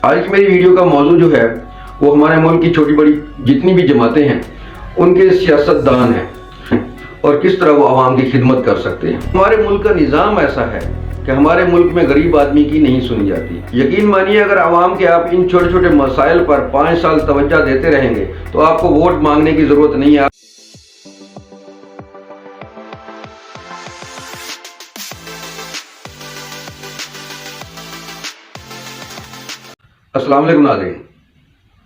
آج کی میری ویڈیو کا موضوع جو ہے وہ ہمارے ملک کی چھوٹی بڑی جتنی بھی جماعتیں ہیں ان کے سیاستدان ہیں اور کس طرح وہ عوام کی خدمت کر سکتے ہیں۔ ہمارے ملک کا نظام ایسا ہے کہ ہمارے ملک میں غریب آدمی کی نہیں سنی جاتی۔ یقین مانیے اگر عوام کے آپ ان چھوٹے چھوٹے مسائل پر 5 سال توجہ دیتے رہیں گے تو آپ کو ووٹ مانگنے کی ضرورت نہیں ہے۔ السلام علیکم ناظرین،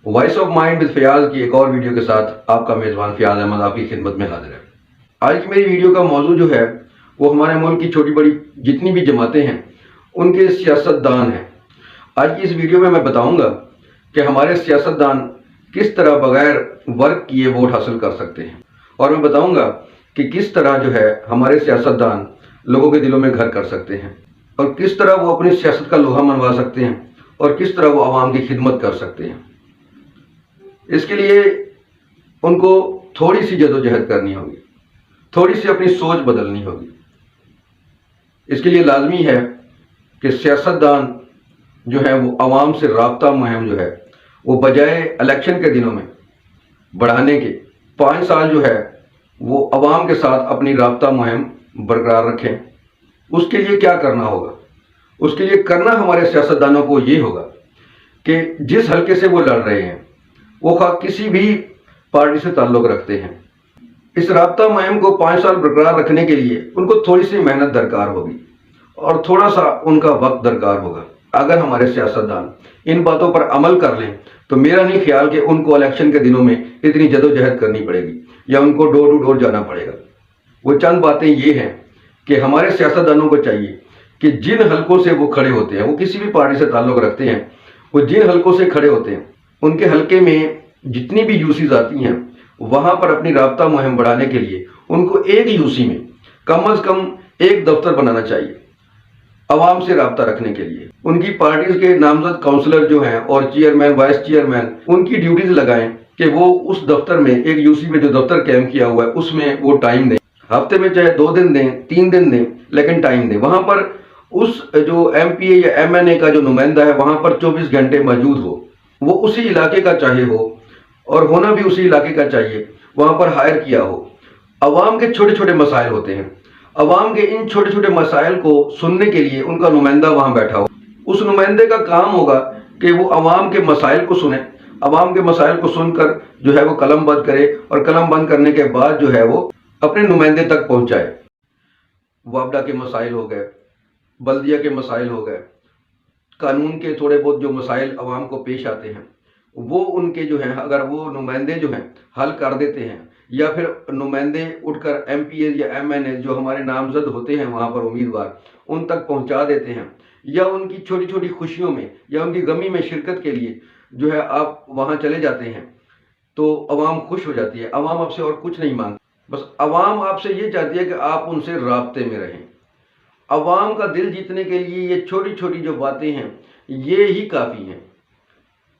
voice of mind with Fayyaz کی ایک اور ویڈیو کے ساتھ آپ کا میزبان فیاض احمد آپ کی خدمت میں حاضر ہے۔ آج کی میری ویڈیو کا موضوع جو ہے وہ ہمارے ملک کی چھوٹی بڑی جتنی بھی جماعتیں ہیں ان کے سیاستدان ہیں۔ آج کی اس ویڈیو میں بتاؤں گا کہ ہمارے سیاستدان کس طرح بغیر ورک کیے ووٹ حاصل کر سکتے ہیں، اور میں بتاؤں گا کہ کس طرح جو ہے ہمارے سیاستدان لوگوں کے دلوں میں گھر کر سکتے ہیں، اور کس طرح وہ اپنی سیاست کا لوہا منوا سکتے ہیں، اور کس طرح وہ عوام کی خدمت کر سکتے ہیں۔ اس کے لیے ان کو تھوڑی سی جدوجہد کرنی ہوگی، تھوڑی سی اپنی سوچ بدلنی ہوگی۔ اس کے لیے لازمی ہے کہ سیاستدان جو ہے وہ عوام سے رابطہ مہم جو ہے وہ بجائے الیکشن کے دنوں میں بڑھانے کے 5 سال جو ہے وہ عوام کے ساتھ اپنی رابطہ مہم برقرار رکھیں۔ اس کے لیے کیا کرنا ہوگا؟ اس کے لیے کرنا ہمارے سیاستدانوں کو یہ ہوگا کہ جس حلقے سے وہ لڑ رہے ہیں وہ خواہ کسی بھی پارٹی سے تعلق رکھتے ہیں، اس رابطہ مہم کو 5 سال برقرار رکھنے کے لیے ان کو تھوڑی سی محنت درکار ہوگی اور تھوڑا سا ان کا وقت درکار ہوگا۔ اگر ہمارے سیاستدان ان باتوں پر عمل کر لیں تو میرا نہیں خیال کہ ان کو الیکشن کے دنوں میں اتنی جدوجہد کرنی پڑے گی یا ان کو ڈور ٹو ڈور جانا پڑے گا۔ وہ چند باتیں یہ ہیں کہ ہمارے سیاستدانوں کو چاہیے کہ جن حلقوں سے وہ کھڑے ہوتے ہیں، وہ کسی بھی پارٹی سے تعلق رکھتے ہیں، وہ جن حلقوں سے کھڑے ہوتے ہیں ان کے حلقے میں جتنی بھی یوسیز آتی ہیں وہاں پر اپنی رابطہ مہم بڑھانے کے لیے ان کو ایک یوسی میں کم از کم ایک دفتر بنانا چاہیے عوام سے رابطہ رکھنے کے لیے۔ ان کی پارٹیز کے نامزد کونسلر جو ہیں اور چیئرمین وائس چیئرمین ان کی ڈیوٹیز لگائیں کہ وہ اس دفتر میں ایک یوسی میں جو دفتر قائم کیا ہوا ہے اس میں وہ ٹائم دیں، ہفتے میں چاہے 2 دن دیں 3 دن دیں لیکن ٹائم دیں۔ وہاں پر اس جو ایم پی اے یا ایم این اے کا جو نمائندہ ہے وہاں پر 24 گھنٹے موجود ہو، وہ اسی علاقے کا چاہے ہو اور ہونا بھی اسی علاقے کا چاہیے، وہاں پر ہائر کیا ہو۔ عوام کے چھوٹے چھوٹے مسائل ہوتے ہیں، عوام کے ان چھوٹے چھوٹے مسائل کو سننے کے لیے ان کا نمائندہ وہاں بیٹھا ہو۔ اس نمائندے کا کام ہوگا کہ وہ عوام کے مسائل کو سنے، عوام کے مسائل کو سن کر جو ہے وہ قلم بند کرے، اور قلم بند کرنے کے بعد جو ہے وہ اپنے نمائندے تک پہنچائے۔ وابڈا کے مسائل ہو گئے، بلدیہ کے مسائل ہو گئے، قانون کے تھوڑے بہت جو مسائل عوام کو پیش آتے ہیں وہ ان کے جو ہیں اگر وہ نمائندے جو ہیں حل کر دیتے ہیں، یا پھر نمائندے اٹھ کر ایم پی اے یا ایم این اے جو ہمارے نامزد ہوتے ہیں وہاں پر امیدوار ان تک پہنچا دیتے ہیں، یا ان کی چھوٹی چھوٹی خوشیوں میں یا ان کی غمی میں شرکت کے لیے جو ہے آپ وہاں چلے جاتے ہیں تو عوام خوش ہو جاتی ہے۔ عوام آپ سے اور کچھ نہیں مانگتی، بس عوام آپ سے یہ چاہتی ہے کہ آپ ان سے رابطے میں رہیں۔ عوام کا دل جیتنے کے لیے یہ چھوٹی چھوٹی جو باتیں ہیں یہ ہی کافی ہیں۔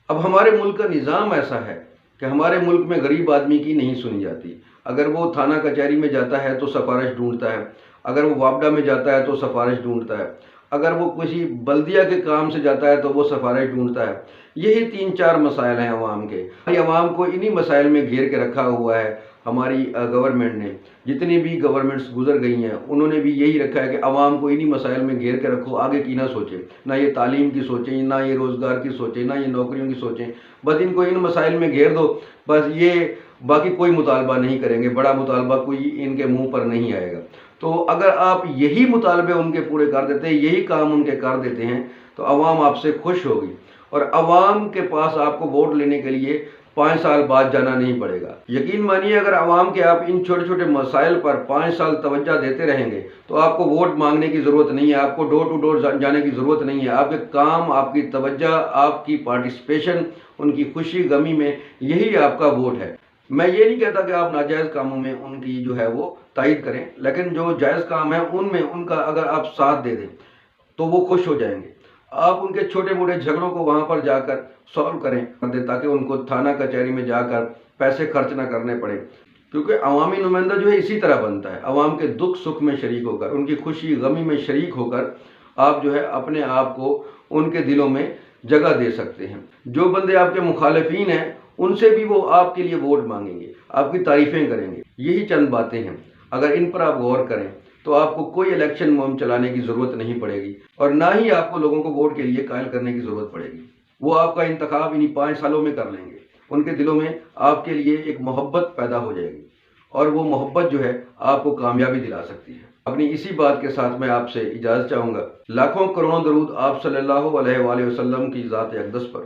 اب ہمارے ملک کا نظام ایسا ہے کہ ہمارے ملک میں غریب آدمی کی نہیں سنی جاتی۔ اگر وہ تھانہ کچہری میں جاتا ہے تو سفارش ڈھونڈتا ہے، اگر وہ وابڈا میں جاتا ہے تو سفارش ڈھونڈتا ہے، اگر وہ کسی بلدیہ کے کام سے جاتا ہے تو وہ سفارش ڈھونڈتا ہے۔ یہی 3-4 مسائل ہیں عوام کے۔ عوام کو انہی مسائل میں گھیر کے رکھا ہوا ہے ہماری گورنمنٹ نے۔ جتنی بھی گورنمنٹس گزر گئی ہیں انہوں نے بھی یہی رکھا ہے کہ عوام کو انہی مسائل میں گھیر کے رکھو، آگے کی نہ سوچیں، نہ یہ تعلیم کی سوچیں، نہ یہ روزگار کی سوچیں، نہ یہ نوکریوں کی سوچیں، بس ان کو ان مسائل میں گھیر دو، بس یہ باقی کوئی مطالبہ نہیں کریں گے، بڑا مطالبہ کوئی ان کے منہ پر نہیں آئے گا۔ تو اگر آپ یہی مطالبے ان کے پورے کر دیتے ہیں، یہی کام ان کے کر دیتے ہیں تو عوام آپ سے خوش ہوگی، اور عوام کے پاس آپ کو ووٹ لینے کے لیے 5 سال بعد جانا نہیں پڑے گا۔ یقین مانیے اگر عوام کے آپ ان چھوٹے چھوٹے مسائل پر 5 سال توجہ دیتے رہیں گے تو آپ کو ووٹ مانگنے کی ضرورت نہیں ہے، آپ کو ڈور ٹو ڈور جانے کی ضرورت نہیں ہے۔ آپ کے کام، آپ کی توجہ، آپ کی پارٹیسپیشن ان کی خوشی غمی میں یہی آپ کا ووٹ ہے۔ میں یہ نہیں کہتا کہ آپ ناجائز کاموں میں ان کی جو ہے وہ تائید کریں، لیکن جو جائز کام ہے ان میں ان کا اگر آپ ساتھ دے دیں تو وہ خوش ہو جائیں گے۔ آپ ان کے چھوٹے موٹے جھگڑوں کو وہاں پر جا کر سالو کریں تاکہ ان کو تھانہ کچہری میں جا کر پیسے خرچ نہ کرنے پڑے، کیونکہ عوامی نمائندہ جو ہے اسی طرح بنتا ہے، عوام کے دکھ سکھ میں شریک ہو کر، ان کی خوشی غمی میں شریک ہو کر آپ جو ہے اپنے آپ کو ان کے دلوں میں جگہ دے سکتے ہیں۔ جو بندے آپ کے مخالفین ہیں ان سے بھی وہ آپ کے لیے ووٹ مانگیں گے، آپ کی تعریفیں کریں گے۔ یہی چند باتیں ہیں، اگر ان پر آپ غور کریں تو آپ کو کوئی الیکشن مہم چلانے کی ضرورت نہیں پڑے گی، اور نہ ہی آپ کو لوگوں کو ووٹ کے لیے قائل کرنے کی ضرورت پڑے گی۔ وہ آپ کا انتخاب انہی 5 سالوں میں کر لیں گے۔ ان کے دلوں میں آپ کے لیے ایک محبت پیدا ہو جائے گی، اور وہ محبت جو ہے آپ کو کامیابی دلا سکتی ہے۔ اپنی اسی بات کے ساتھ میں آپ سے اجازت چاہوں گا۔ لاکھوں کروڑوں درود آپ صلی اللہ علیہ وآلہ وسلم کی ذات اقدس پر۔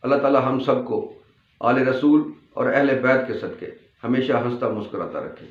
اللہ تعالی ہم سب کو آل رسول اور اہل بیت کے صدقے ہمیشہ ہنستا مسکراتا رکھے۔